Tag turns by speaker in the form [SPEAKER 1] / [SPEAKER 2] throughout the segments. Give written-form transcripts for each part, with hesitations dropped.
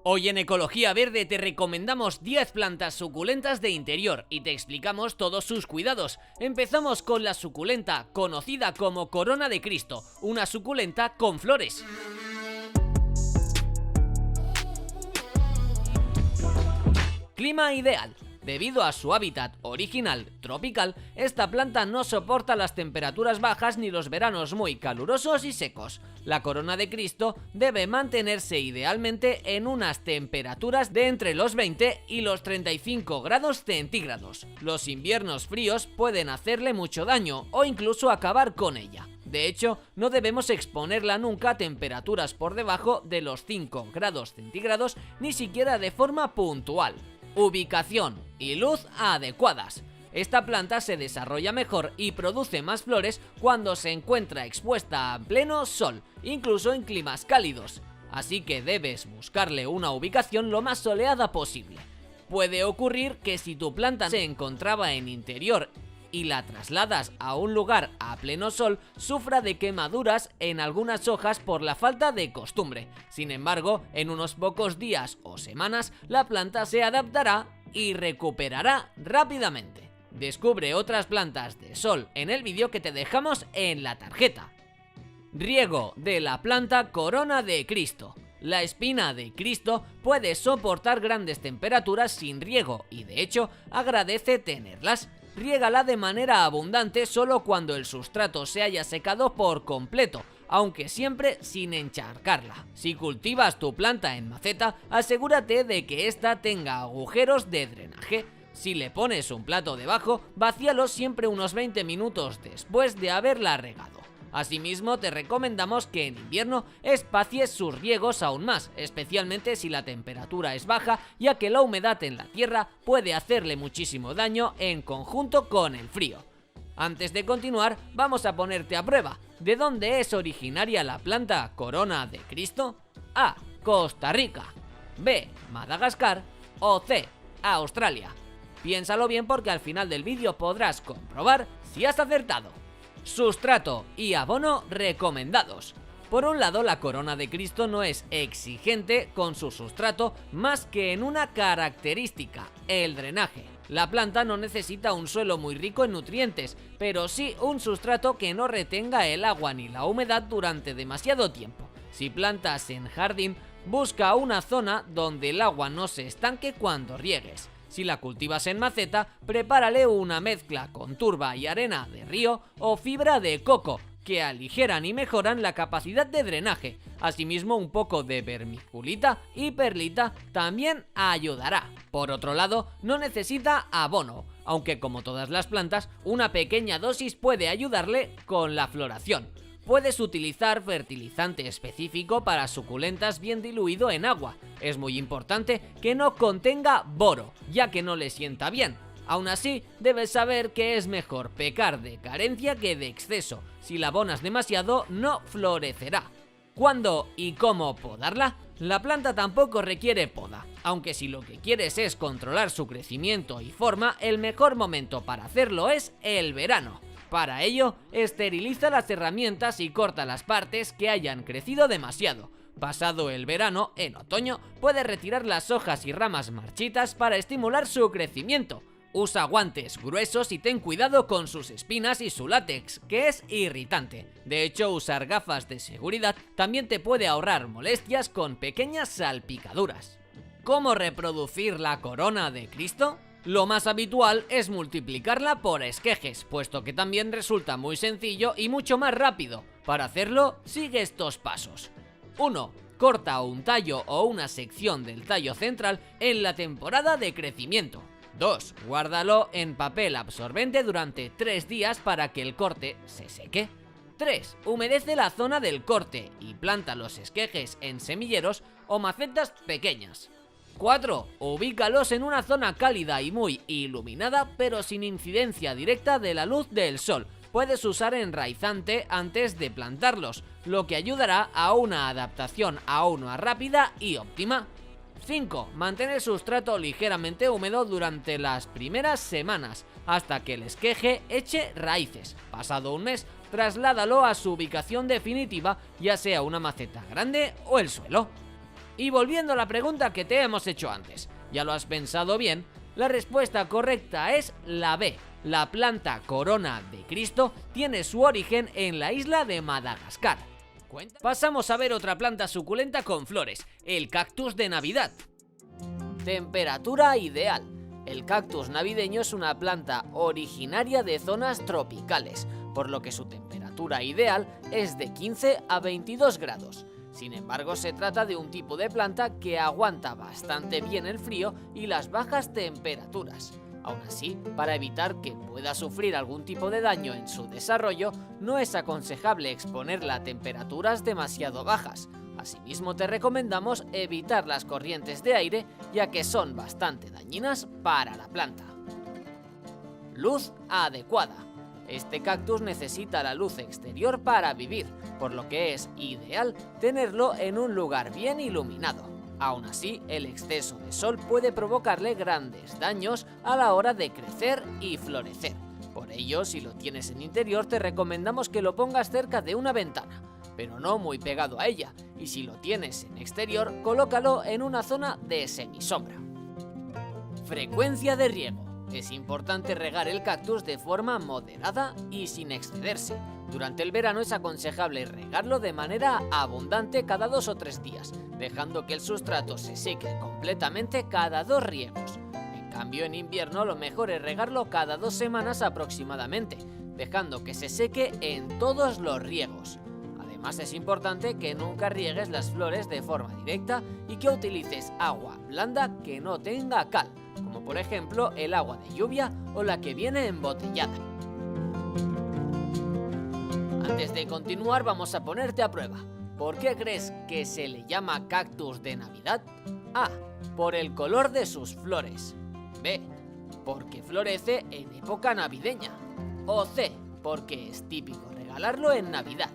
[SPEAKER 1] Hoy en Ecología Verde te recomendamos 10 plantas suculentas de interior y te explicamos todos sus cuidados. Empezamos con la suculenta, conocida como Corona de Cristo, una suculenta con flores. Clima ideal. Debido a su hábitat original tropical, esta planta no soporta las temperaturas bajas ni los veranos muy calurosos y secos. La Corona de Cristo debe mantenerse idealmente en unas temperaturas de entre los 20 y los 35 grados centígrados. Los inviernos fríos pueden hacerle mucho daño o incluso acabar con ella. De hecho, no debemos exponerla nunca a temperaturas por debajo de los 5 grados centígrados, ni siquiera de forma puntual. Ubicación y luz adecuadas. Esta planta se desarrolla mejor y produce más flores cuando se encuentra expuesta a pleno sol, incluso en climas cálidos. Así que debes buscarle una ubicación lo más soleada posible. Puede ocurrir que si tu planta se encontraba en interior y la trasladas a un lugar a pleno sol, sufra de quemaduras en algunas hojas por la falta de costumbre. Sin embargo, en unos pocos días o semanas, la planta se adaptará y recuperará rápidamente. Descubre otras plantas de sol en el vídeo que te dejamos en la tarjeta. Riego de la planta Corona de Cristo. La espina de Cristo puede soportar grandes temperaturas sin riego y de hecho agradece tenerlas. Riégala de manera abundante solo cuando el sustrato se haya secado por completo, aunque siempre sin encharcarla. Si cultivas tu planta en maceta, asegúrate de que ésta tenga agujeros de drenaje. Si le pones un plato debajo, vacíalo siempre unos 20 minutos después de haberla regado. Asimismo, te recomendamos que en invierno espacies sus riegos aún más, especialmente si la temperatura es baja, ya que la humedad en la tierra puede hacerle muchísimo daño en conjunto con el frío. Antes de continuar, vamos a ponerte a prueba. ¿De dónde es originaria la planta Corona de Cristo? A. Costa Rica. B. Madagascar. O C. Australia. Piénsalo bien porque al final del vídeo podrás comprobar si has acertado. Sustrato y abono recomendados. Por un lado, la Corona de Cristo no es exigente con su sustrato más que en una característica, el drenaje. La planta no necesita un suelo muy rico en nutrientes, pero sí un sustrato que no retenga el agua ni la humedad durante demasiado tiempo. Si plantas en jardín, busca una zona donde el agua no se estanque cuando riegues. Si la cultivas en maceta, prepárale una mezcla con turba y arena de río o fibra de coco, que aligeran y mejoran la capacidad de drenaje. Asimismo, un poco de vermiculita y perlita también ayudará. Por otro lado, no necesita abono, aunque como todas las plantas, una pequeña dosis puede ayudarle con la floración. Puedes utilizar fertilizante específico para suculentas bien diluido en agua. Es muy importante que no contenga boro, ya que no le sienta bien. Aún así, debes saber que es mejor pecar de carencia que de exceso. Si la abonas demasiado, no florecerá. ¿Cuándo y cómo podarla? La planta tampoco requiere poda, aunque si lo que quieres es controlar su crecimiento y forma, el mejor momento para hacerlo es el verano. Para ello, esteriliza las herramientas y corta las partes que hayan crecido demasiado. Pasado el verano, en otoño, puedes retirar las hojas y ramas marchitas para estimular su crecimiento. Usa guantes gruesos y ten cuidado con sus espinas y su látex, que es irritante. De hecho, usar gafas de seguridad también te puede ahorrar molestias con pequeñas salpicaduras. ¿Cómo reproducir la Corona de Cristo? Lo más habitual es multiplicarla por esquejes, puesto que también resulta muy sencillo y mucho más rápido. Para hacerlo, sigue estos pasos. 1. Corta un tallo o una sección del tallo central en la temporada de crecimiento. 2. Guárdalo en papel absorbente durante 3 días para que el corte se seque. 3. Humedece la zona del corte y planta los esquejes en semilleros o macetas pequeñas. 4. Ubícalos en una zona cálida y muy iluminada, pero sin incidencia directa de la luz del sol. Puedes usar enraizante antes de plantarlos, lo que ayudará a una adaptación aún más rápida y óptima. 5. Mantén el sustrato ligeramente húmedo durante las primeras semanas, hasta que el esqueje eche raíces. Pasado un mes, trasládalo a su ubicación definitiva, ya sea una maceta grande o el suelo. Y volviendo a la pregunta que te hemos hecho antes, ¿ya lo has pensado bien? La respuesta correcta es la B. La planta corona de Cristo tiene su origen en la isla de Madagascar. Pasamos a ver otra planta suculenta con flores, el cactus de Navidad. Temperatura ideal. El cactus navideño es una planta originaria de zonas tropicales, por lo que su temperatura ideal es de 15 a 22 grados. Sin embargo, se trata de un tipo de planta que aguanta bastante bien el frío y las bajas temperaturas. Aún así, para evitar que pueda sufrir algún tipo de daño en su desarrollo, no es aconsejable exponerla a temperaturas demasiado bajas. Asimismo, te recomendamos evitar las corrientes de aire, ya que son bastante dañinas para la planta. Luz adecuada. Este cactus necesita la luz exterior para vivir, por lo que es ideal tenerlo en un lugar bien iluminado. Aún así, el exceso de sol puede provocarle grandes daños a la hora de crecer y florecer. Por ello, si lo tienes en interior, te recomendamos que lo pongas cerca de una ventana, pero no muy pegado a ella, y si lo tienes en exterior, colócalo en una zona de semisombra. Frecuencia de riego. Es importante regar el cactus de forma moderada y sin excederse. Durante el verano es aconsejable regarlo de manera abundante cada 2 o 3 días, dejando que el sustrato se seque completamente cada 2 riegos. En cambio, en invierno lo mejor es regarlo cada 2 semanas aproximadamente, dejando que se seque en todos los riegos. Además, es importante que nunca riegues las flores de forma directa y que utilices agua blanda que no tenga cal, como por ejemplo el agua de lluvia o la que viene embotellada. Antes de continuar, vamos a ponerte a prueba. ¿Por qué crees que se le llama cactus de Navidad? A. Por el color de sus flores. B. Porque florece en época navideña. O C. Porque es típico regalarlo en Navidad.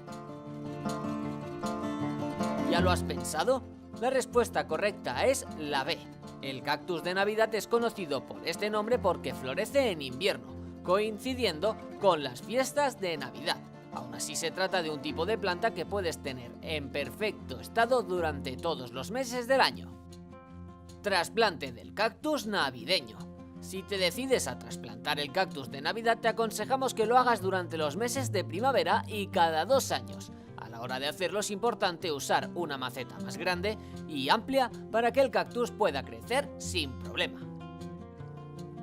[SPEAKER 1] ¿Ya lo has pensado? La respuesta correcta es la B. El cactus de Navidad es conocido por este nombre porque florece en invierno, coincidiendo con las fiestas de Navidad. Aún así, se trata de un tipo de planta que puedes tener en perfecto estado durante todos los meses del año. Trasplante del cactus navideño. Si te decides a trasplantar el cactus de Navidad, te aconsejamos que lo hagas durante los meses de primavera y cada 2 años. A la hora de hacerlo es importante usar una maceta más grande y amplia para que el cactus pueda crecer sin problema.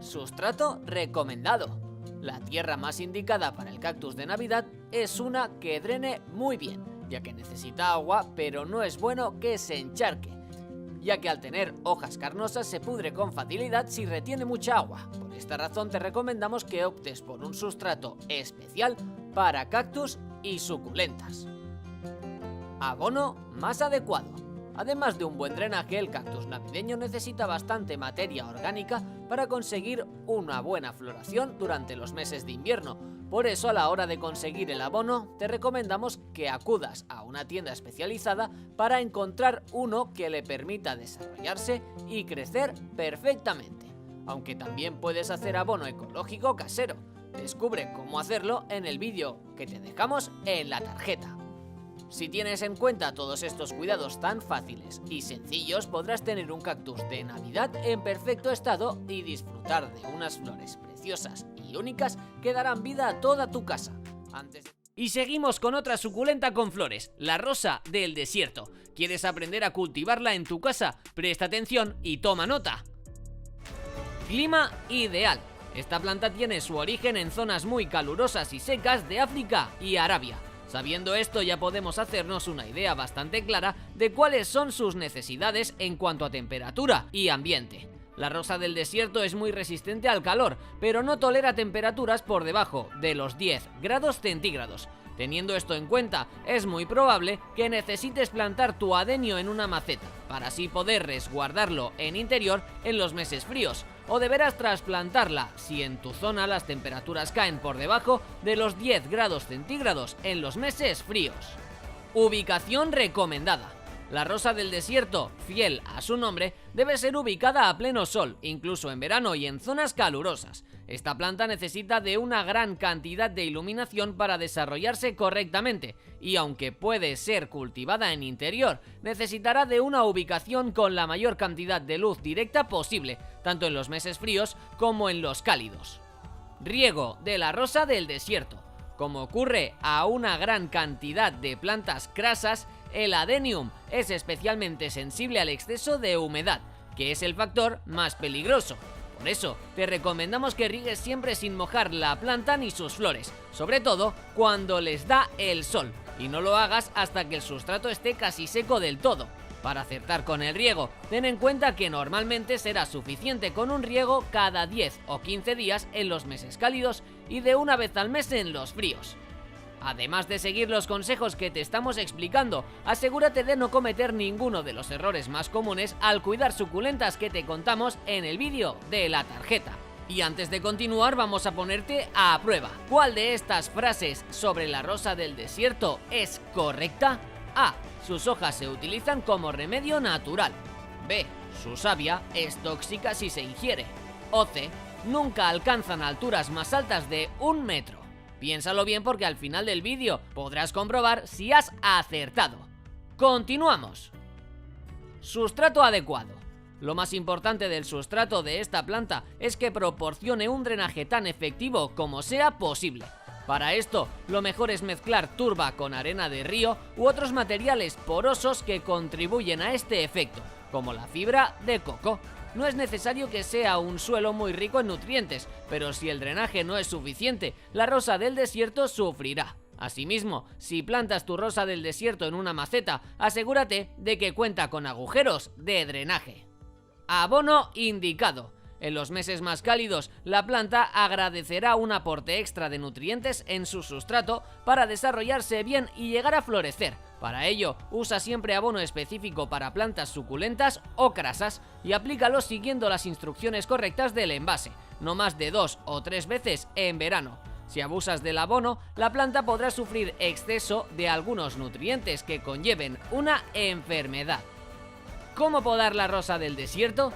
[SPEAKER 1] Sustrato recomendado. La tierra más indicada para el cactus de Navidad es una que drene muy bien, ya que necesita agua, pero no es bueno que se encharque, ya que al tener hojas carnosas se pudre con facilidad si retiene mucha agua. Por esta razón te recomendamos que optes por un sustrato especial para cactus y suculentas. Abono más adecuado. Además de un buen drenaje, el cactus navideño necesita bastante materia orgánica para conseguir una buena floración durante los meses de invierno. Por eso, a la hora de conseguir el abono, te recomendamos que acudas a una tienda especializada para encontrar uno que le permita desarrollarse y crecer perfectamente. Aunque también puedes hacer abono ecológico casero. Descubre cómo hacerlo en el vídeo que te dejamos en la tarjeta. Si tienes en cuenta todos estos cuidados tan fáciles y sencillos, podrás tener un cactus de Navidad en perfecto estado y disfrutar de unas flores preciosas y únicas que darán vida a toda tu casa. Y seguimos con otra suculenta con flores, la rosa del desierto. ¿Quieres aprender a cultivarla en tu casa? Presta atención y toma nota. Clima ideal. Esta planta tiene su origen en zonas muy calurosas y secas de África y Arabia. Sabiendo esto, ya podemos hacernos una idea bastante clara de cuáles son sus necesidades en cuanto a temperatura y ambiente. La rosa del desierto es muy resistente al calor, pero no tolera temperaturas por debajo de los 10 grados centígrados. Teniendo esto en cuenta, es muy probable que necesites plantar tu adenio en una maceta, para así poder resguardarlo en interior en los meses fríos, o deberás trasplantarla si en tu zona las temperaturas caen por debajo de los 10 grados centígrados en los meses fríos. Ubicación recomendada. La rosa del desierto, fiel a su nombre, debe ser ubicada a pleno sol, incluso en verano y en zonas calurosas. Esta planta necesita de una gran cantidad de iluminación para desarrollarse correctamente, y aunque puede ser cultivada en interior, necesitará de una ubicación con la mayor cantidad de luz directa posible, tanto en los meses fríos como en los cálidos. Riego de la rosa del desierto. Como ocurre a una gran cantidad de plantas crasas, el adenium es especialmente sensible al exceso de humedad, que es el factor más peligroso. Por eso, te recomendamos que riegues siempre sin mojar la planta ni sus flores, sobre todo cuando les da el sol, y no lo hagas hasta que el sustrato esté casi seco del todo. Para acertar con el riego, ten en cuenta que normalmente será suficiente con un riego cada 10 o 15 días en los meses cálidos y de una vez al mes en los fríos. Además de seguir los consejos que te estamos explicando, asegúrate de no cometer ninguno de los errores más comunes al cuidar suculentas que te contamos en el vídeo de la tarjeta. Y antes de continuar, vamos a ponerte a prueba. ¿Cuál de estas frases sobre la rosa del desierto es correcta? A. Sus hojas se utilizan como remedio natural. B. Su savia es tóxica si se ingiere. O C. Nunca alcanzan alturas más altas de 1 metro. Piénsalo bien porque al final del vídeo podrás comprobar si has acertado. Continuamos. Sustrato adecuado. Lo más importante del sustrato de esta planta es que proporcione un drenaje tan efectivo como sea posible. Para esto, lo mejor es mezclar turba con arena de río u otros materiales porosos que contribuyen a este efecto, como la fibra de coco. No es necesario que sea un suelo muy rico en nutrientes, pero si el drenaje no es suficiente, la rosa del desierto sufrirá. Asimismo, si plantas tu rosa del desierto en una maceta, asegúrate de que cuenta con agujeros de drenaje. Abono indicado. En los meses más cálidos, la planta agradecerá un aporte extra de nutrientes en su sustrato para desarrollarse bien y llegar a florecer. Para ello, usa siempre abono específico para plantas suculentas o crasas y aplícalo siguiendo las instrucciones correctas del envase, no más de 2 o 3 veces en verano. Si abusas del abono, la planta podrá sufrir exceso de algunos nutrientes que conlleven una enfermedad. ¿Cómo podar la rosa del desierto?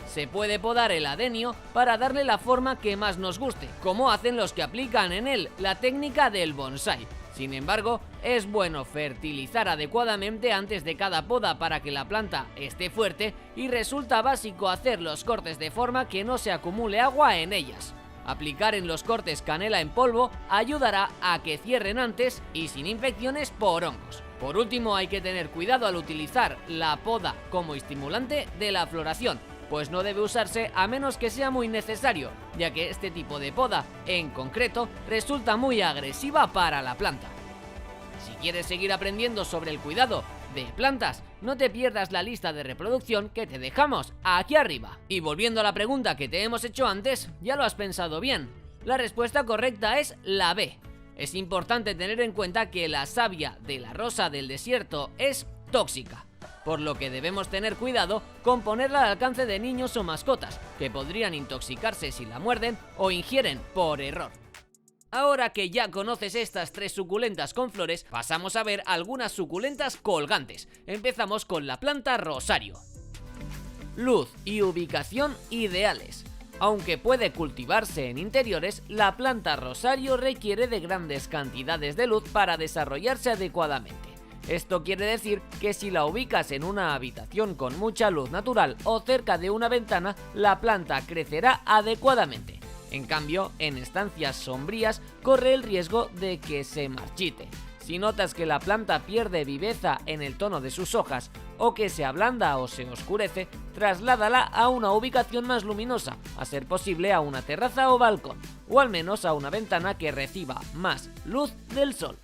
[SPEAKER 1] Se puede podar el adenio para darle la forma que más nos guste, como hacen los que aplican en él la técnica del bonsái. Sin embargo, es bueno fertilizar adecuadamente antes de cada poda para que la planta esté fuerte y resulta básico hacer los cortes de forma que no se acumule agua en ellas. Aplicar en los cortes canela en polvo ayudará a que cierren antes y sin infecciones por hongos. Por último, hay que tener cuidado al utilizar la poda como estimulante de la floración, pues no debe usarse a menos que sea muy necesario, ya que este tipo de poda, en concreto, resulta muy agresiva para la planta. Si quieres seguir aprendiendo sobre el cuidado de plantas, no te pierdas la lista de reproducción que te dejamos aquí arriba. Y volviendo a la pregunta que te hemos hecho antes, ya lo has pensado bien. La respuesta correcta es la B. Es importante tener en cuenta que la savia de la rosa del desierto es tóxica, por lo que debemos tener cuidado con ponerla al alcance de niños o mascotas, que podrían intoxicarse si la muerden o ingieren por error. Ahora que ya conoces estas 3 suculentas con flores, pasamos a ver algunas suculentas colgantes. Empezamos con la planta rosario. Luz y ubicación ideales. Aunque puede cultivarse en interiores, la planta rosario requiere de grandes cantidades de luz para desarrollarse adecuadamente. Esto quiere decir que si la ubicas en una habitación con mucha luz natural o cerca de una ventana, la planta crecerá adecuadamente. En cambio, en estancias sombrías corre el riesgo de que se marchite. Si notas que la planta pierde viveza en el tono de sus hojas o que se ablanda o se oscurece, trasládala a una ubicación más luminosa, a ser posible a una terraza o balcón, o al menos a una ventana que reciba más luz del sol.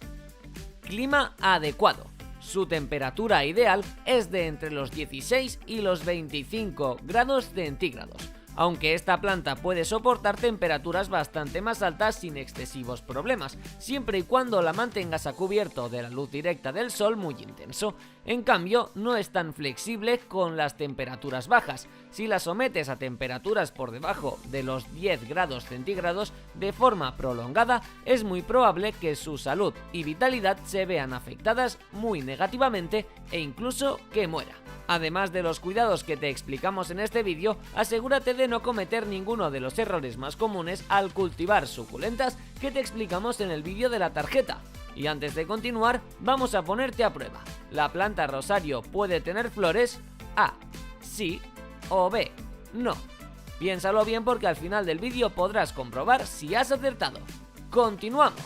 [SPEAKER 1] Clima adecuado. Su temperatura ideal es de entre los 16 y los 25 grados centígrados, aunque esta planta puede soportar temperaturas bastante más altas sin excesivos problemas, siempre y cuando la mantengas a cubierto de la luz directa del sol muy intenso. En cambio, no es tan flexible con las temperaturas bajas. Si la sometes a temperaturas por debajo de los 10 grados centígrados de forma prolongada, es muy probable que su salud y vitalidad se vean afectadas muy negativamente e incluso que muera. Además de los cuidados que te explicamos en este vídeo, asegúrate de no cometer ninguno de los errores más comunes al cultivar suculentas que te explicamos en el vídeo de la tarjeta. Y antes de continuar, vamos a ponerte a prueba. ¿La planta rosario puede tener flores? A. Sí o B. No. Piénsalo bien porque al final del vídeo podrás comprobar si has acertado. Continuamos.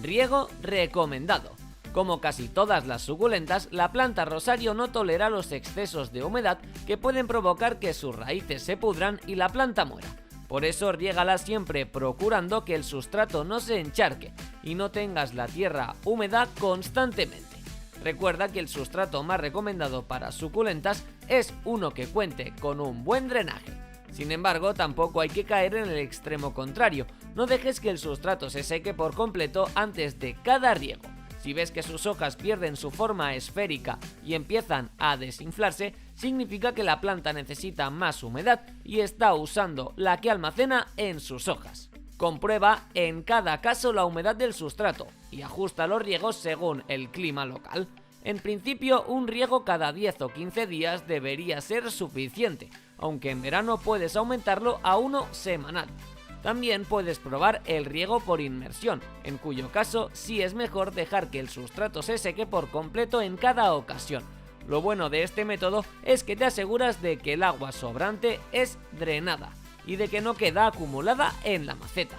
[SPEAKER 1] Riego recomendado. Como casi todas las suculentas, la planta rosario no tolera los excesos de humedad que pueden provocar que sus raíces se pudran y la planta muera. Por eso riégala siempre procurando que el sustrato no se encharque y no tengas la tierra húmeda constantemente. Recuerda que el sustrato más recomendado para suculentas es uno que cuente con un buen drenaje. Sin embargo, tampoco hay que caer en el extremo contrario. No dejes que el sustrato se seque por completo antes de cada riego. Si ves que sus hojas pierden su forma esférica y empiezan a desinflarse, significa que la planta necesita más humedad y está usando la que almacena en sus hojas. Comprueba en cada caso la humedad del sustrato y ajusta los riegos según el clima local. En principio, un riego cada 10 o 15 días debería ser suficiente, aunque en verano puedes aumentarlo a uno semanal. También puedes probar el riego por inmersión, en cuyo caso sí es mejor dejar que el sustrato se seque por completo en cada ocasión. Lo bueno de este método es que te aseguras de que el agua sobrante es drenada y de que no queda acumulada en la maceta.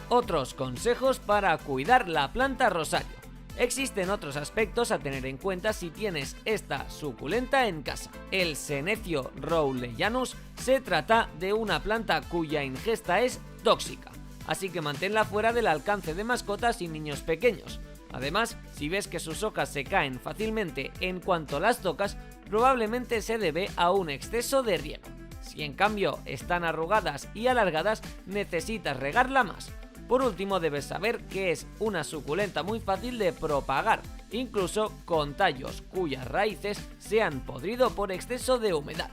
[SPEAKER 1] Otros consejos para cuidar la planta rosario. Existen otros aspectos a tener en cuenta si tienes esta suculenta en casa. El Senecio rowleyanus se trata de una planta cuya ingesta es tóxica, así que manténla fuera del alcance de mascotas y niños pequeños. Además, si ves que sus hojas se caen fácilmente en cuanto las tocas, probablemente se debe a un exceso de riego. Si en cambio están arrugadas y alargadas, necesitas regarla más. Por último, debes saber que es una suculenta muy fácil de propagar, incluso con tallos cuyas raíces se han podrido por exceso de humedad.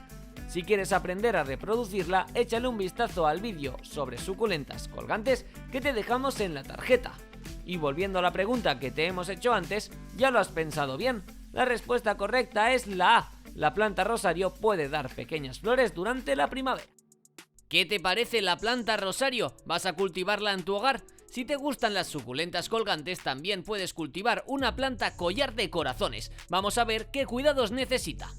[SPEAKER 1] Si quieres aprender a reproducirla, échale un vistazo al vídeo sobre suculentas colgantes que te dejamos en la tarjeta. Y volviendo a la pregunta que te hemos hecho antes, ¿ya lo has pensado bien? La respuesta correcta es la A. La planta rosario puede dar pequeñas flores durante la primavera. ¿Qué te parece la planta rosario? ¿Vas a cultivarla en tu hogar? Si te gustan las suculentas colgantes, también puedes cultivar una planta collar de corazones. Vamos a ver qué cuidados necesita.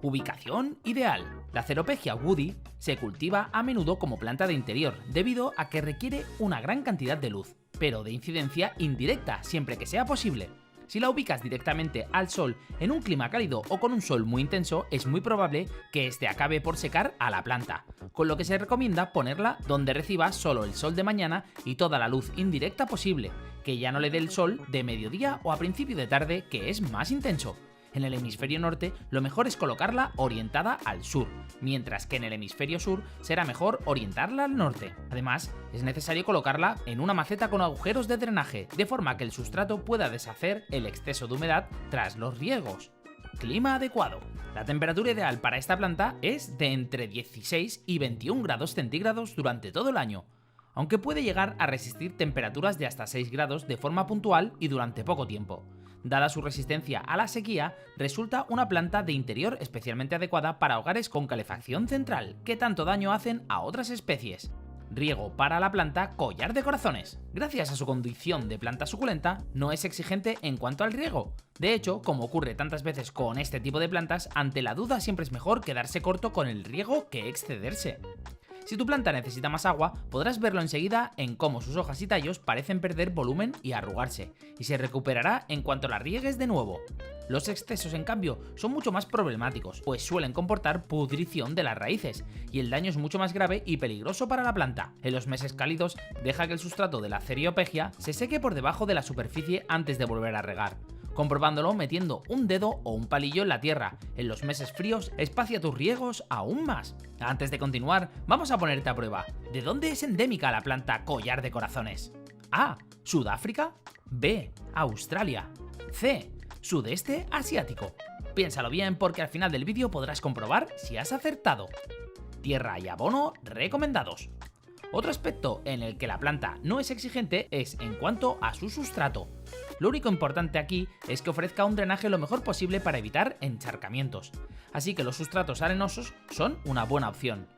[SPEAKER 2] Ubicación ideal. La Ceropegia woody se cultiva a menudo como planta de interior, debido a que requiere una gran cantidad de luz, pero de incidencia indirecta siempre que sea posible. Si la ubicas directamente al sol en un clima cálido o con un sol muy intenso, es muy probable que este acabe por secar a la planta, con lo que se recomienda ponerla donde reciba solo el sol de mañana y toda la luz indirecta posible, que ya no le dé el sol de mediodía o a principio de tarde, que es más intenso. En el hemisferio norte, lo mejor es colocarla orientada al sur, mientras que en el hemisferio sur será mejor orientarla al norte. Además, es necesario colocarla en una maceta con agujeros de drenaje, de forma que el sustrato pueda deshacer el exceso de humedad tras los riegos. Clima adecuado. La temperatura ideal para esta planta es de entre 16 y 21 grados centígrados durante todo el año, aunque puede llegar a resistir temperaturas de hasta 6 grados de forma puntual y durante poco tiempo. Dada su resistencia a la sequía, resulta una planta de interior especialmente adecuada para hogares con calefacción central, que tanto daño hacen a otras especies. Riego para la planta collar de corazones. Gracias a su condición de planta suculenta, no es exigente en cuanto al riego. De hecho, como ocurre tantas veces con este tipo de plantas, ante la duda siempre es mejor quedarse corto con el riego que excederse. Si tu planta necesita más agua, podrás verlo enseguida en cómo sus hojas y tallos parecen perder volumen y arrugarse, y se recuperará en cuanto la riegues de nuevo. Los excesos, en cambio, son mucho más problemáticos, pues suelen comportar pudrición de las raíces, y el daño es mucho más grave y peligroso para la planta. En los meses cálidos, deja que el sustrato de la Ceropegia se seque por debajo de la superficie antes de volver a regar, comprobándolo metiendo un dedo o un palillo en la tierra. En los meses fríos, espacia tus riegos aún más. Antes de continuar, vamos a ponerte a prueba. ¿De dónde es endémica la planta collar de corazones? A. Sudáfrica. B. Australia. C. sudeste asiático. Piénsalo bien porque al final del vídeo podrás comprobar si has acertado. Tierra y abono recomendados. Otro aspecto en el que la planta no es exigente es en cuanto a su sustrato. Lo único importante aquí es que ofrezca un drenaje lo mejor posible para evitar encharcamientos, así que los sustratos arenosos son una buena opción.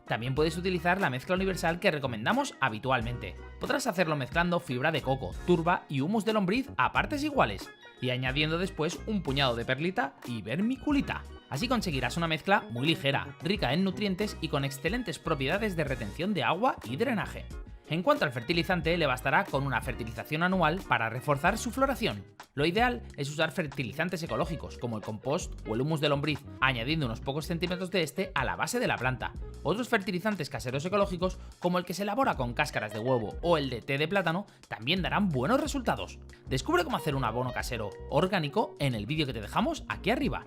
[SPEAKER 2] También puedes utilizar la mezcla universal que recomendamos habitualmente. Podrás hacerlo mezclando fibra de coco, turba y humus de lombriz a partes iguales, y añadiendo después un puñado de perlita y vermiculita. Así conseguirás una mezcla muy ligera, rica en nutrientes y con excelentes propiedades de retención de agua y drenaje. En cuanto al fertilizante, le bastará con una fertilización anual para reforzar su floración. Lo ideal es usar fertilizantes ecológicos como el compost o el humus de lombriz, añadiendo unos pocos centímetros de este a la base de la planta. Otros fertilizantes caseros ecológicos, como el que se elabora con cáscaras de huevo o el de té de plátano, también darán buenos resultados. Descubre cómo hacer un abono casero orgánico en el vídeo que te dejamos aquí arriba.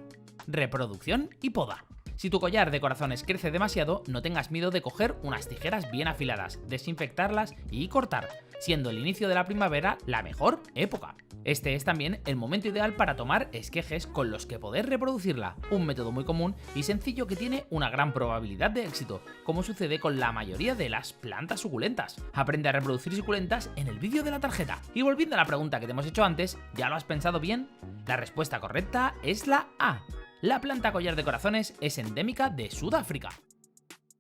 [SPEAKER 2] Reproducción y poda. Si tu collar de corazones crece demasiado, no tengas miedo de coger unas tijeras bien afiladas, desinfectarlas y cortar, siendo el inicio de la primavera la mejor época. Este es también el momento ideal para tomar esquejes con los que poder reproducirla, un método muy común y sencillo que tiene una gran probabilidad de éxito, como sucede con la mayoría de las plantas suculentas. Aprende a reproducir suculentas en el vídeo de la tarjeta. Y volviendo a la pregunta que te hemos hecho antes, ¿ya lo has pensado bien? La respuesta correcta es la A. La planta collar de corazones es endémica de Sudáfrica.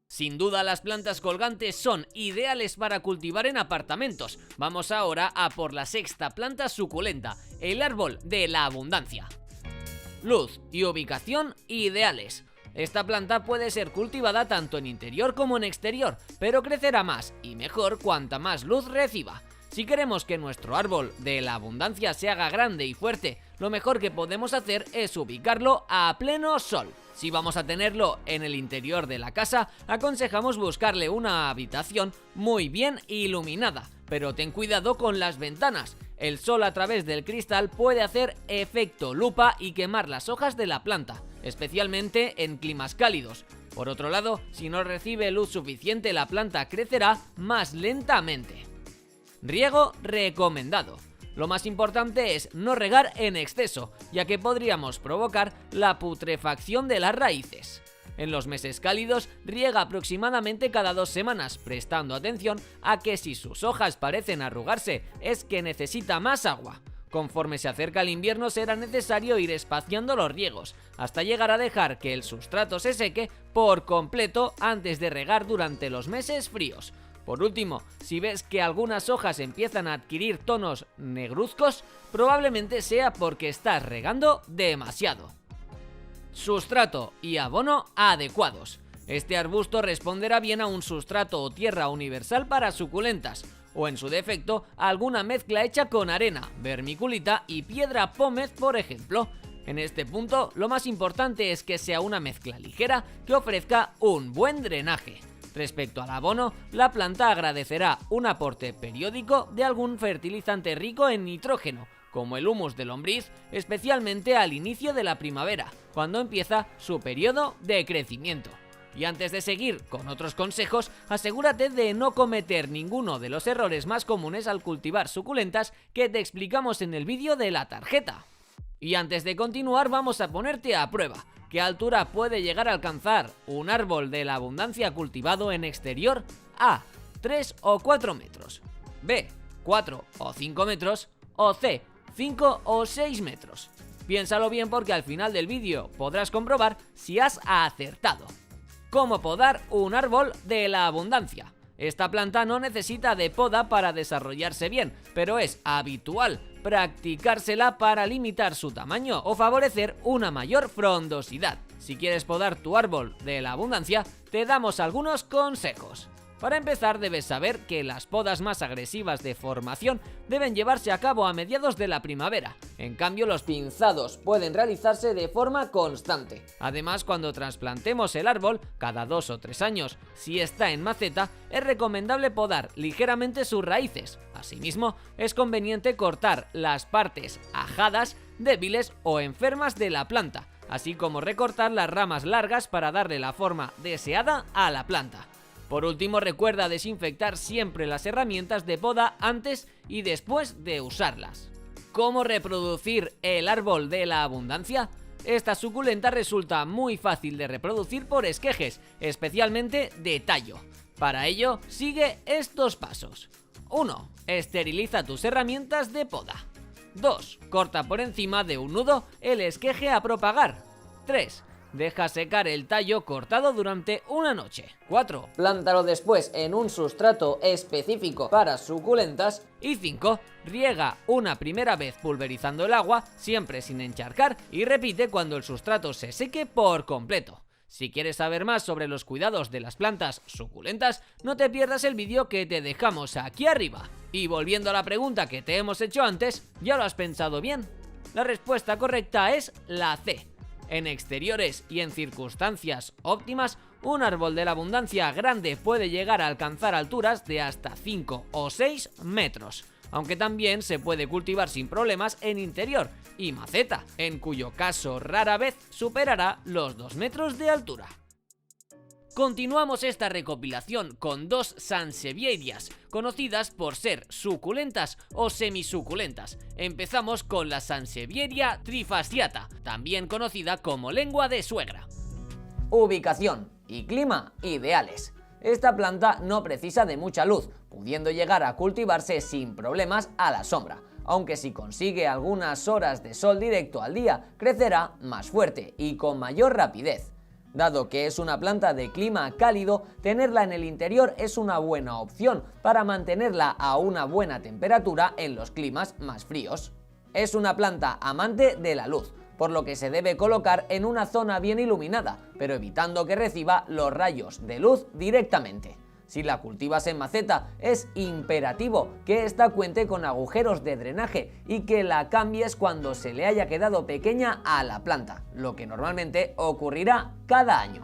[SPEAKER 1] Sin duda las plantas colgantes son ideales para cultivar en apartamentos. Vamos ahora a por la sexta planta suculenta, el árbol de la abundancia. Luz y ubicación ideales. Esta planta puede ser cultivada tanto en interior como en exterior, pero crecerá más y mejor cuanta más luz reciba. Si queremos que nuestro árbol de la abundancia se haga grande y fuerte, lo mejor que podemos hacer es ubicarlo a pleno sol. Si vamos a tenerlo en el interior de la casa, aconsejamos buscarle una habitación muy bien iluminada, pero ten cuidado con las ventanas. El sol a través del cristal puede hacer efecto lupa y quemar las hojas de la planta, especialmente en climas cálidos. Por otro lado, si no recibe luz suficiente, la planta crecerá más lentamente. Riego recomendado. Lo más importante es no regar en exceso, ya que podríamos provocar la putrefacción de las raíces. En los meses cálidos, riega aproximadamente cada 2 semanas, prestando atención a que si sus hojas parecen arrugarse, es que necesita más agua. Conforme se acerca el invierno, será necesario ir espaciando los riegos, hasta llegar a dejar que el sustrato se seque por completo antes de regar durante los meses fríos. Por último, si ves que algunas hojas empiezan a adquirir tonos negruzcos, probablemente sea porque estás regando demasiado. Sustrato y abono adecuados. Este arbusto responderá bien a un sustrato o tierra universal para suculentas, o en su defecto, a alguna mezcla hecha con arena, vermiculita y piedra pómez, por ejemplo. En este punto, lo más importante es que sea una mezcla ligera que ofrezca un buen drenaje. Respecto al abono, la planta agradecerá un aporte periódico de algún fertilizante rico en nitrógeno, como el humus de lombriz, especialmente al inicio de la primavera, cuando empieza su periodo de crecimiento. Y antes de seguir con otros consejos, asegúrate de no cometer ninguno de los errores más comunes al cultivar suculentas que te explicamos en el vídeo de la tarjeta. Y antes de continuar, vamos a ponerte a prueba. ¿Qué altura puede llegar a alcanzar un árbol de la abundancia cultivado en exterior? A. 3 o 4 metros. B. 4 o 5 metros. O C. 5 o 6 metros. Piénsalo bien porque al final del vídeo podrás comprobar si has acertado. ¿Cómo podar un árbol de la abundancia? Esta planta no necesita de poda para desarrollarse bien, pero es habitual practicársela para limitar su tamaño o favorecer una mayor frondosidad. Si quieres podar tu árbol de la abundancia, te damos algunos consejos. Para empezar, debes saber que las podas más agresivas de formación deben llevarse a cabo a mediados de la primavera. En cambio, los pinzados pueden realizarse de forma constante. Además, cuando trasplantemos el árbol, cada 2 o 3 años, si está en maceta, es recomendable podar ligeramente sus raíces. Asimismo, es conveniente cortar las partes ajadas, débiles o enfermas de la planta, así como recortar las ramas largas para darle la forma deseada a la planta. Por último, recuerda desinfectar siempre las herramientas de poda antes y después de usarlas. ¿Cómo reproducir el árbol de la abundancia? Esta suculenta resulta muy fácil de reproducir por esquejes, especialmente de tallo. Para ello, sigue estos pasos. 1. Esteriliza tus herramientas de poda. 2. Corta por encima de un nudo el esqueje a propagar. 3. Deja secar el tallo cortado durante una noche. 4. Plántalo después en un sustrato específico para suculentas. Y 5. Riega una primera vez pulverizando el agua, siempre sin encharcar, y repite cuando el sustrato se seque por completo. Si quieres saber más sobre los cuidados de las plantas suculentas, no te pierdas el vídeo que te dejamos aquí arriba. Y volviendo a la pregunta que te hemos hecho antes, ¿ya lo has pensado bien? La respuesta correcta es la C. En exteriores y en circunstancias óptimas, un árbol de la abundancia grande puede llegar a alcanzar alturas de hasta 5 o 6 metros, aunque también se puede cultivar sin problemas en interior y maceta, en cuyo caso rara vez superará los 2 metros de altura. Continuamos esta recopilación con dos sansevierias, conocidas por ser suculentas o semisuculentas. Empezamos con la Sansevieria trifasciata, también conocida como lengua de suegra. Ubicación y clima ideales. Esta planta no precisa de mucha luz, pudiendo llegar a cultivarse sin problemas a la sombra, aunque si consigue algunas horas de sol directo al día, crecerá más fuerte y con mayor rapidez. Dado que es una planta de clima cálido, tenerla en el interior es una buena opción para mantenerla a una buena temperatura en los climas más fríos. Es una planta amante de la luz, por lo que se debe colocar en una zona bien iluminada, pero evitando que reciba los rayos de luz directamente. Si la cultivas en maceta, es imperativo que ésta cuente con agujeros de drenaje y que la cambies cuando se le haya quedado pequeña a la planta, lo que normalmente ocurrirá cada año.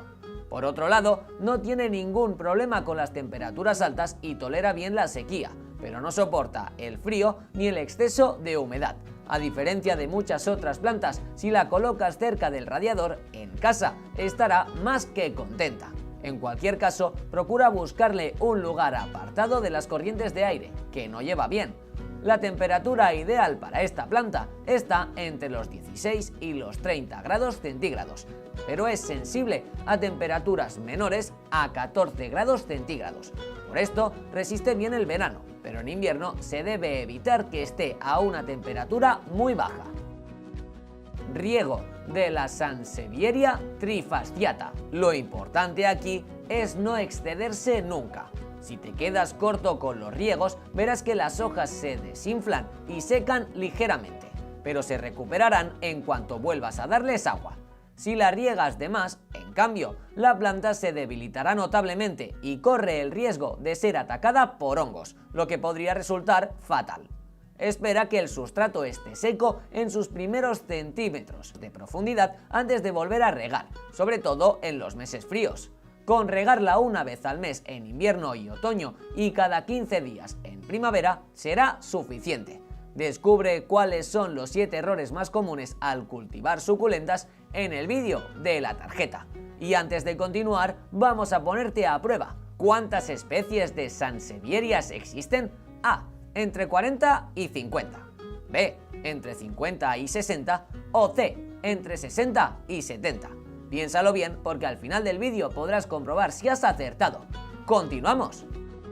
[SPEAKER 1] Por otro lado, no tiene ningún problema con las temperaturas altas y tolera bien la sequía, pero no soporta el frío ni el exceso de humedad. A diferencia de muchas otras plantas, si la colocas cerca del radiador, en casa estará más que contenta. En cualquier caso, procura buscarle un lugar apartado de las corrientes de aire, que no lleva bien. La temperatura ideal para esta planta está entre los 16 y los 30 grados centígrados, pero es sensible a temperaturas menores a 14 grados centígrados. Por esto, resiste bien el verano, pero en invierno se debe evitar que esté a una temperatura muy baja. Riego de la Sansevieria trifasciata. Lo importante aquí es no excederse nunca. Si te quedas corto con los riegos, verás que las hojas se desinflan y secan ligeramente, pero se recuperarán en cuanto vuelvas a darles agua. Si la riegas de más, en cambio, la planta se debilitará notablemente y corre el riesgo de ser atacada por hongos, lo que podría resultar fatal. Espera que el sustrato esté seco en sus primeros centímetros de profundidad antes de volver a regar, sobre todo en los meses fríos. Con regarla una vez al mes en invierno y otoño y cada 15 días en primavera será suficiente. Descubre cuáles son los 7 errores más comunes al cultivar suculentas en el vídeo de la tarjeta. Y antes de continuar, vamos a ponerte a prueba. ¿Cuántas especies de sansevierias existen? A. Entre 40 y 50. B. Entre 50 y 60. O C. Entre 60 y 70. Piénsalo bien porque al final del vídeo podrás comprobar si has acertado. ¡Continuamos!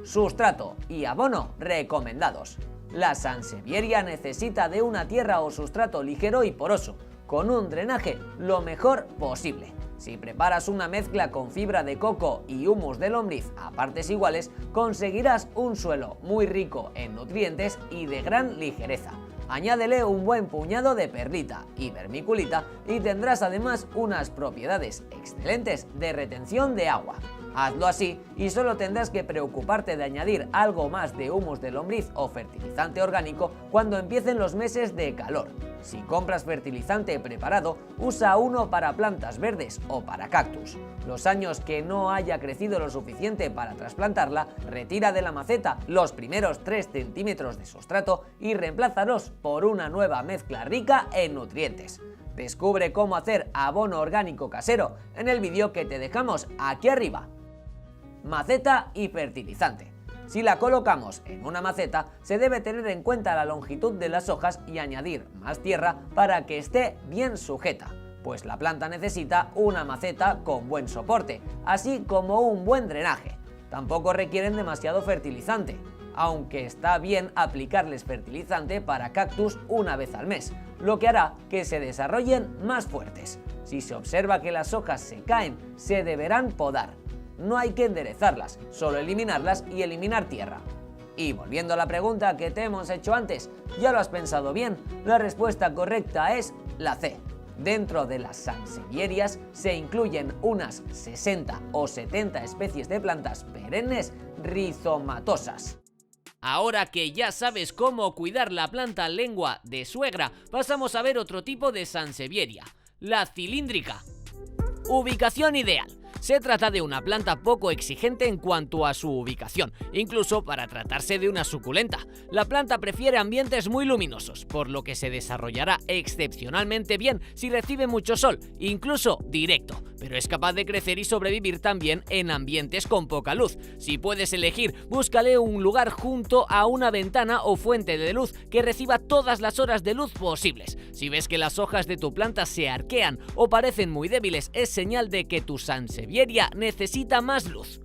[SPEAKER 1] Sustrato y abono recomendados. La sansevieria necesita de una tierra o sustrato ligero y poroso, con un drenaje lo mejor posible. Si preparas una mezcla con fibra de coco y humus de lombriz a partes iguales, conseguirás un suelo muy rico en nutrientes y de gran ligereza. Añádele un buen puñado de perlita y vermiculita y tendrás además unas propiedades excelentes de retención de agua. Hazlo así y solo tendrás que preocuparte de añadir algo más de humus de lombriz o fertilizante orgánico cuando empiecen los meses de calor. Si compras fertilizante preparado, usa uno para plantas verdes o para cactus. Los años que no haya crecido lo suficiente para trasplantarla, retira de la maceta los primeros 3 centímetros de sustrato y reemplázalos por una nueva mezcla rica en nutrientes. Descubre cómo hacer abono orgánico casero en el vídeo que te dejamos aquí arriba. Maceta y fertilizante. Si la colocamos en una maceta, se debe tener en cuenta la longitud de las hojas y añadir más tierra para que esté bien sujeta, pues la planta necesita una maceta con buen soporte, así como un buen drenaje. Tampoco requieren demasiado fertilizante, aunque está bien aplicarles fertilizante para cactus una vez al mes, lo que hará que se desarrollen más fuertes. Si se observa que las hojas se caen, se deberán podar. No hay que enderezarlas, solo eliminarlas y eliminar tierra. Y volviendo a la pregunta que te hemos hecho antes, ¿ya lo has pensado bien? La respuesta correcta es la C. Dentro de las sansevierias se incluyen unas 60 o 70 especies de plantas perennes rizomatosas. Ahora que ya sabes cómo cuidar la planta lengua de suegra, pasamos a ver otro tipo de sansevieria, la cilíndrica. Ubicación ideal. Se trata de una planta poco exigente en cuanto a su ubicación, incluso para tratarse de una suculenta. La planta prefiere ambientes muy luminosos, por lo que se desarrollará excepcionalmente bien si recibe mucho sol, incluso directo, pero es capaz de crecer y sobrevivir también en ambientes con poca luz. Si puedes elegir, búscale un lugar junto a una ventana o fuente de luz que reciba todas las horas de luz posibles. Si ves que las hojas de tu planta se arquean o parecen muy débiles, es señal de que tu sansevieria necesita más luz.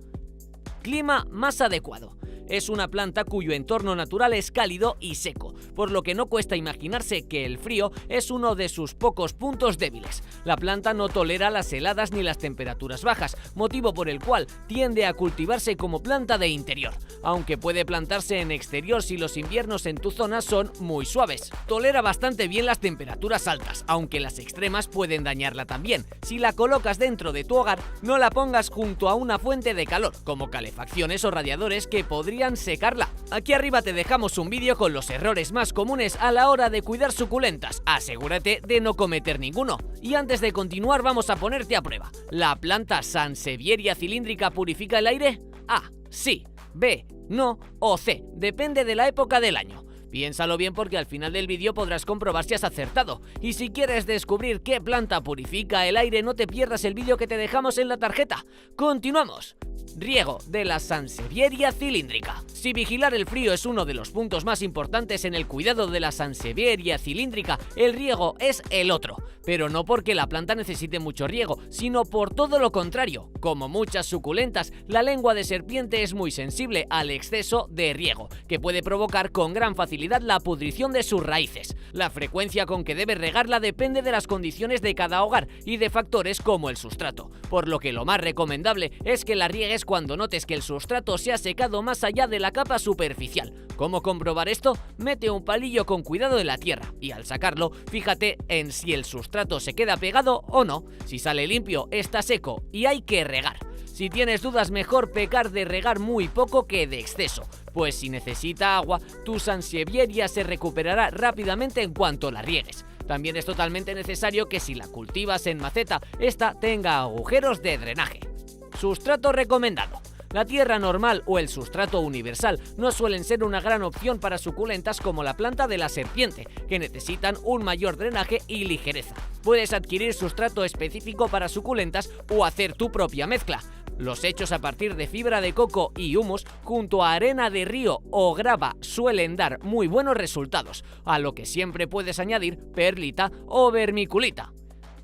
[SPEAKER 1] Clima más adecuado. Es una planta cuyo entorno natural es cálido y seco, por lo que no cuesta imaginarse que el frío es uno de sus pocos puntos débiles. La planta no tolera las heladas ni las temperaturas bajas, motivo por el cual tiende a cultivarse como planta de interior, aunque puede plantarse en exterior si los inviernos en tu zona son muy suaves. Tolera bastante bien las temperaturas altas, aunque las extremas pueden dañarla también. Si la colocas dentro de tu hogar, no la pongas junto a una fuente de calor, como calefacciones o radiadores que podrían secarla. Aquí arriba te dejamos un vídeo con los errores más comunes a la hora de cuidar suculentas. Asegúrate de no cometer ninguno. Y antes de continuar vamos a ponerte a prueba. ¿La planta sansevieria cilíndrica purifica el aire? A. Sí. B. No. O C. Depende de la época del año. Piénsalo bien porque al final del vídeo podrás comprobar si has acertado. Y si quieres descubrir qué planta purifica el aire, no te pierdas el vídeo que te dejamos en la tarjeta. ¡Continuamos! Riego de la sansevieria cilíndrica. Si vigilar el frío es uno de los puntos más importantes en el cuidado de la sansevieria cilíndrica, el riego es el otro. Pero no porque la planta necesite mucho riego, sino por todo lo contrario. Como muchas suculentas, la lengua de serpiente es muy sensible al exceso de riego, que puede provocar con gran facilidad la pudrición de sus raíces. La frecuencia con que debes regarla depende de las condiciones de cada hogar y de factores como el sustrato, por lo que lo más recomendable es que la riegues cuando notes que el sustrato se ha secado más allá de la capa superficial. ¿Cómo comprobar esto? Mete un palillo con cuidado en la tierra y al sacarlo, fíjate en si el sustrato se queda pegado o no. Si sale limpio, está seco y hay que regar. Si tienes dudas, mejor pecar de regar muy poco que de exceso, pues si necesita agua, tu sansevieria se recuperará rápidamente en cuanto la riegues. También es totalmente necesario que si la cultivas en maceta, esta tenga agujeros de drenaje. Sustrato recomendado. La tierra normal o el sustrato universal no suelen ser una gran opción para suculentas como la planta de la serpiente, que necesitan un mayor drenaje y ligereza. Puedes adquirir sustrato específico para suculentas o hacer tu propia mezcla. Los hechos a partir de fibra de coco y humus junto a arena de río o grava suelen dar muy buenos resultados, a lo que siempre puedes añadir perlita o vermiculita.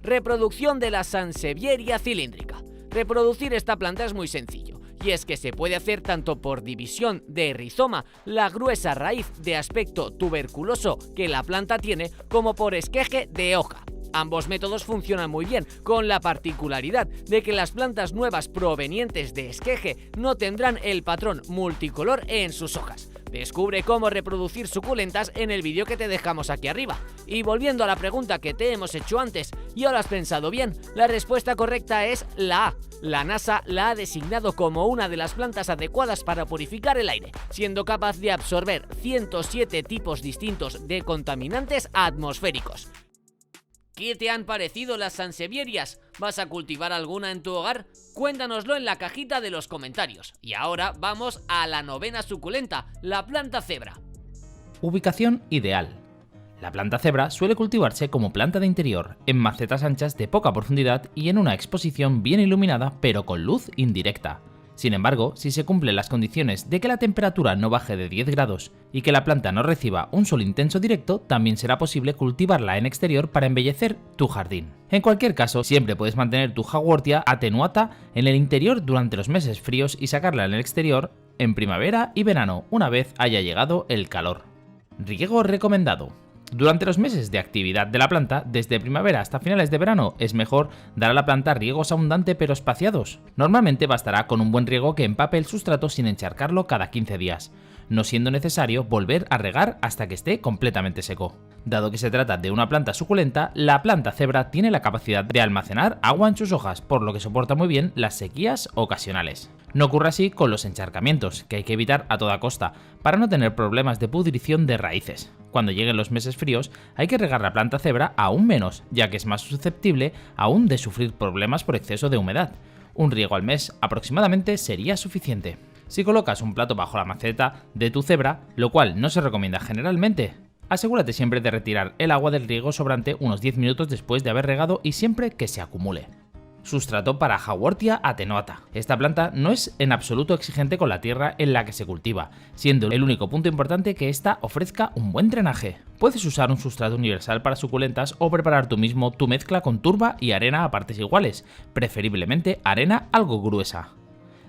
[SPEAKER 1] Reproducción de la sansevieria cilíndrica. Reproducir esta planta es muy sencillo, y es que se puede hacer tanto por división de rizoma, la gruesa raíz de aspecto tuberculoso que la planta tiene, como por esqueje de hoja. Ambos métodos funcionan muy bien, con la particularidad de que las plantas nuevas provenientes de esqueje no tendrán el patrón multicolor en sus hojas. Descubre cómo reproducir suculentas en el vídeo que te dejamos aquí arriba. Y volviendo a la pregunta que te hemos hecho antes, ¿ya lo has pensado bien? La respuesta correcta es la A. La NASA la ha designado como una de las plantas adecuadas para purificar el aire, siendo capaz de absorber 107 tipos distintos de contaminantes atmosféricos. ¿Qué te han parecido las sansevierias? ¿Vas a cultivar alguna en tu hogar? Cuéntanoslo en la cajita de los comentarios. Y ahora vamos a la novena suculenta, la planta cebra.
[SPEAKER 2] Ubicación ideal. La planta cebra suele cultivarse como planta de interior, en macetas anchas de poca profundidad y en una exposición bien iluminada pero con luz indirecta. Sin embargo, si se cumplen las condiciones de que la temperatura no baje de 10 grados y que la planta no reciba un sol intenso directo, también será posible cultivarla en exterior para embellecer tu jardín. En cualquier caso, siempre puedes mantener tu Haworthia attenuata en el interior durante los meses fríos y sacarla en el exterior en primavera y verano, una vez haya llegado el calor. Riego recomendado. Durante los meses de actividad de la planta, desde primavera hasta finales de verano, es mejor dar a la planta riegos abundantes pero espaciados. Normalmente bastará con un buen riego que empape el sustrato sin encharcarlo cada 15 días, no siendo necesario volver a regar hasta que esté completamente seco. Dado que se trata de una planta suculenta, la planta cebra tiene la capacidad de almacenar agua en sus hojas, por lo que soporta muy bien las sequías ocasionales. No ocurre así con los encharcamientos, que hay que evitar a toda costa, para no tener problemas de pudrición de raíces. Cuando lleguen los meses fríos, hay que regar la planta cebra aún menos, ya que es más susceptible aún de sufrir problemas por exceso de humedad. Un riego al mes aproximadamente sería suficiente. Si colocas un plato bajo la maceta de tu cebra, lo cual no se recomienda generalmente, asegúrate siempre de retirar el agua del riego sobrante unos 10 minutos después de haber regado y siempre que se acumule. Sustrato para Haworthia attenuata. Esta planta no es en absoluto exigente con la tierra en la que se cultiva, siendo el único punto importante que ésta ofrezca un buen drenaje. Puedes usar un sustrato universal para suculentas o preparar tú mismo tu mezcla con turba y arena a partes iguales, preferiblemente arena algo gruesa.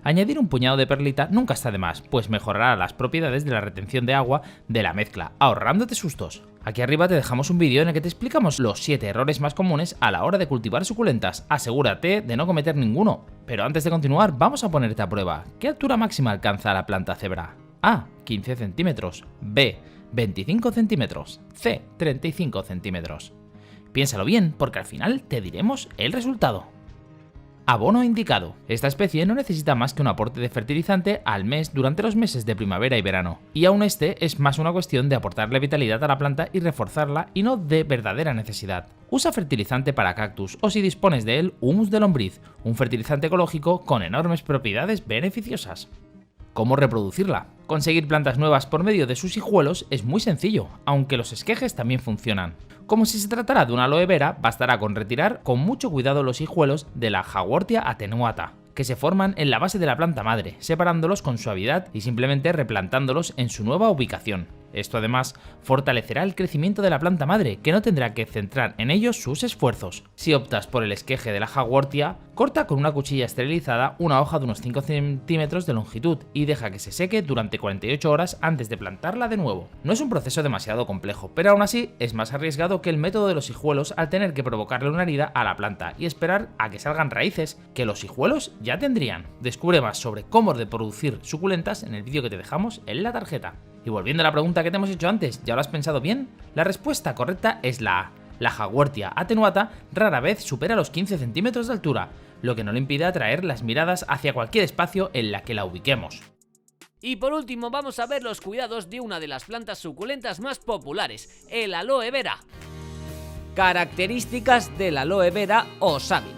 [SPEAKER 2] Añadir un puñado de perlita nunca está de más, pues mejorará las propiedades de la retención de agua de la mezcla, ahorrándote sustos. Aquí arriba te dejamos un vídeo en el que te explicamos los 7 errores más comunes a la hora de cultivar suculentas. Asegúrate de no cometer ninguno. Pero antes de continuar, vamos a ponerte a prueba. ¿Qué altura máxima alcanza la planta cebra? A. 15 centímetros. B. 25 centímetros. C. 35 centímetros. Piénsalo bien, porque al final te diremos el resultado. Abono indicado. Esta especie no necesita más que un aporte de fertilizante al mes durante los meses de primavera y verano, y aún este es más una cuestión de aportarle vitalidad a la planta y reforzarla y no de verdadera necesidad. Usa fertilizante para cactus o si dispones de él, humus de lombriz, un fertilizante ecológico con enormes propiedades beneficiosas. ¿Cómo reproducirla? Conseguir plantas nuevas por medio de sus hijuelos es muy sencillo, aunque los esquejes también funcionan. Como si se tratara de una aloe vera, bastará con retirar con mucho cuidado los hijuelos de la Haworthia attenuata, que se forman en la base de la planta madre, separándolos con suavidad y simplemente replantándolos en su nueva ubicación. Esto además fortalecerá el crecimiento de la planta madre, que no tendrá que centrar en ellos sus esfuerzos. Si optas por el esqueje de la Haworthia, corta con una cuchilla esterilizada una hoja de unos 5 centímetros de longitud y deja que se seque durante 48 horas antes de plantarla de nuevo. No es un proceso demasiado complejo, pero aún así es más arriesgado que el método de los hijuelos al tener que provocarle una herida a la planta y esperar a que salgan raíces que los hijuelos ya tendrían. Descubre más sobre cómo reproducir suculentas en el vídeo que te dejamos en la tarjeta. Y volviendo a la pregunta que te hemos hecho antes, ¿ya lo has pensado bien? La respuesta correcta es la A. La Haworthia attenuata rara vez supera los 15 centímetros de altura, lo que no le impide atraer las miradas hacia cualquier espacio en la que la ubiquemos.
[SPEAKER 1] Y por último vamos a ver los cuidados de una de las plantas suculentas más populares, el aloe vera. Características del aloe vera o sábila.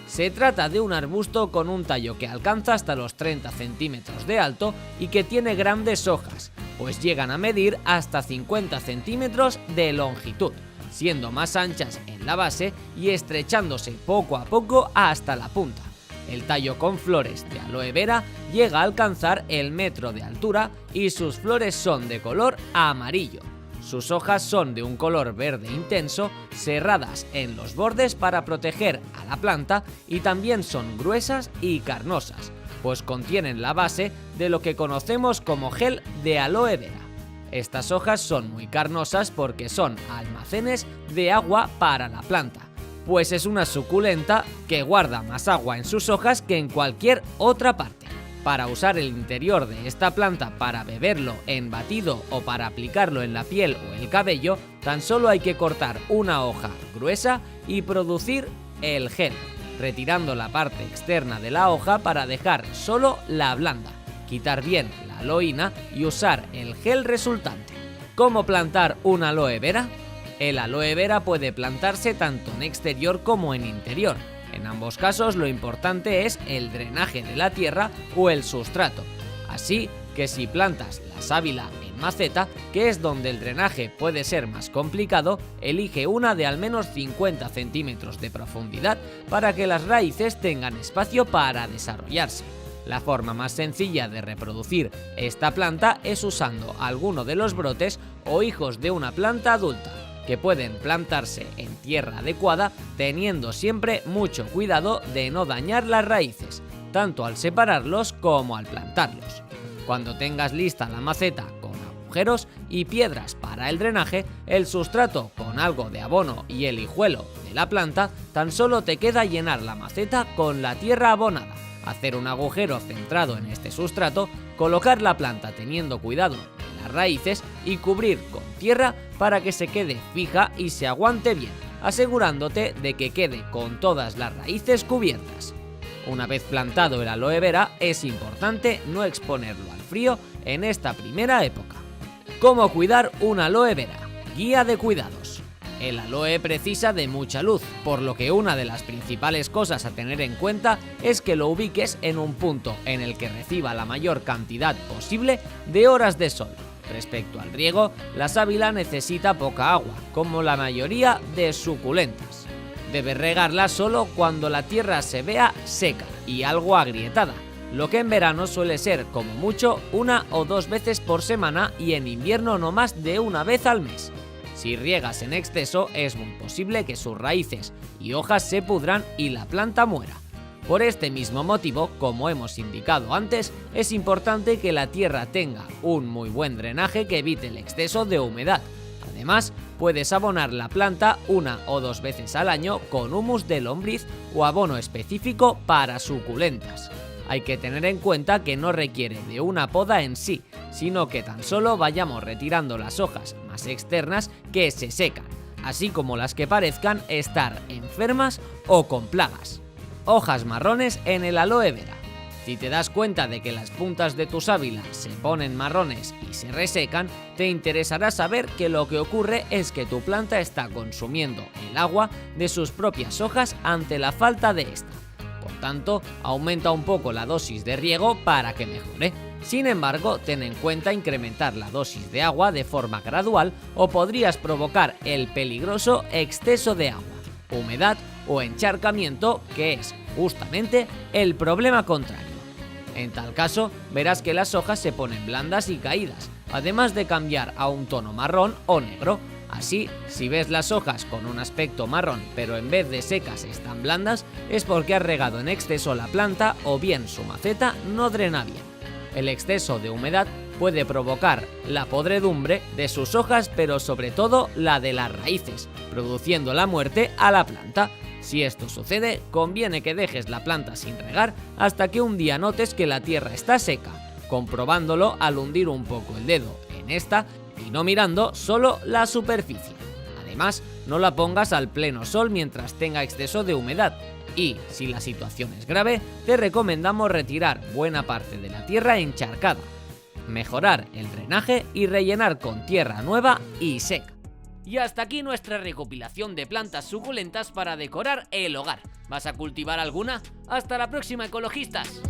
[SPEAKER 1] Se trata de un arbusto con un tallo que alcanza hasta los 30 centímetros de alto y que tiene grandes hojas, pues llegan a medir hasta 50 centímetros de longitud, siendo más anchas en la base y estrechándose poco a poco hasta la punta. El tallo con flores de aloe vera llega a alcanzar el metro de altura y sus flores son de color amarillo. Sus hojas son de un color verde intenso, serradas en los bordes para proteger a la planta y también son gruesas y carnosas, pues contienen la base de lo que conocemos como gel de aloe vera. Estas hojas son muy carnosas porque son almacenes de agua para la planta, pues es una suculenta que guarda más agua en sus hojas que en cualquier otra parte. Para usar el interior de esta planta para beberlo en batido o para aplicarlo en la piel o el cabello, tan solo hay que cortar una hoja gruesa y producir el gel, retirando la parte externa de la hoja para dejar solo la blanda, quitar bien la aloína y usar el gel resultante. ¿Cómo plantar un aloe vera? El aloe vera puede plantarse tanto en exterior como en interior. En ambos casos lo importante es el drenaje de la tierra o el sustrato. Así que si plantas la sábila en maceta, que es donde el drenaje puede ser más complicado, elige una de al menos 50 centímetros de profundidad para que las raíces tengan espacio para desarrollarse. La forma más sencilla de reproducir esta planta es usando alguno de los brotes o hijos de una planta adulta, que pueden plantarse en tierra adecuada, teniendo siempre mucho cuidado de no dañar las raíces, tanto al separarlos como al plantarlos. Cuando tengas lista la maceta con agujeros y piedras para el drenaje, el sustrato con algo de abono y el hijuelo de la planta, tan solo te queda llenar la maceta con la tierra abonada, hacer un agujero centrado en este sustrato, colocar la planta teniendo cuidado de las raíces y cubrir con tierra para que se quede fija y se aguante bien, asegurándote de que quede con todas las raíces cubiertas. Una vez plantado el aloe vera, es importante no exponerlo al frío en esta primera época. ¿Cómo cuidar un aloe vera? Guía de cuidados. El aloe precisa de mucha luz, por lo que una de las principales cosas a tener en cuenta es que lo ubiques en un punto en el que reciba la mayor cantidad posible de horas de sol. Respecto al riego, la sábila necesita poca agua, como la mayoría de suculentas. Debes regarla solo cuando la tierra se vea seca y algo agrietada, lo que en verano suele ser como mucho 1 o 2 veces por semana y en invierno no más de 1 vez al mes. Si riegas en exceso, es muy posible que sus raíces y hojas se pudran y la planta muera. Por este mismo motivo, como hemos indicado antes, es importante que la tierra tenga un muy buen drenaje que evite el exceso de humedad. Además, puedes abonar la planta 1 o 2 veces al año con humus de lombriz o abono específico para suculentas. Hay que tener en cuenta que no requiere de una poda en sí, sino que tan solo vayamos retirando las hojas más externas que se secan, así como las que parezcan estar enfermas o con plagas. Hojas marrones en el aloe vera. Si te das cuenta de que las puntas de tu sábila se ponen marrones y se resecan, te interesará saber que lo que ocurre es que tu planta está consumiendo el agua de sus propias hojas ante la falta de esta. Por tanto, aumenta un poco la dosis de riego para que mejore. Sin embargo, ten en cuenta incrementar la dosis de agua de forma gradual o podrías provocar el peligroso exceso de agua, humedad o encharcamiento, que es justamente el problema contrario. En tal caso, verás que las hojas se ponen blandas y caídas, además de cambiar a un tono marrón o negro. Así, si ves las hojas con un aspecto marrón pero en vez de secas están blandas, es porque has regado en exceso la planta o bien su maceta no drena bien. El exceso de humedad puede provocar la podredumbre de sus hojas, pero sobre todo la de las raíces, produciendo la muerte a la planta. Si esto sucede, conviene que dejes la planta sin regar hasta que un día notes que la tierra está seca, comprobándolo al hundir un poco el dedo en esta y no mirando solo la superficie. Además, no la pongas al pleno sol mientras tenga exceso de humedad y, si la situación es grave, te recomendamos retirar buena parte de la tierra encharcada, mejorar el drenaje y rellenar con tierra nueva y seca. Y hasta aquí nuestra recopilación de plantas suculentas para decorar el hogar. ¿Vas a cultivar alguna? ¡Hasta la próxima, ecologistas!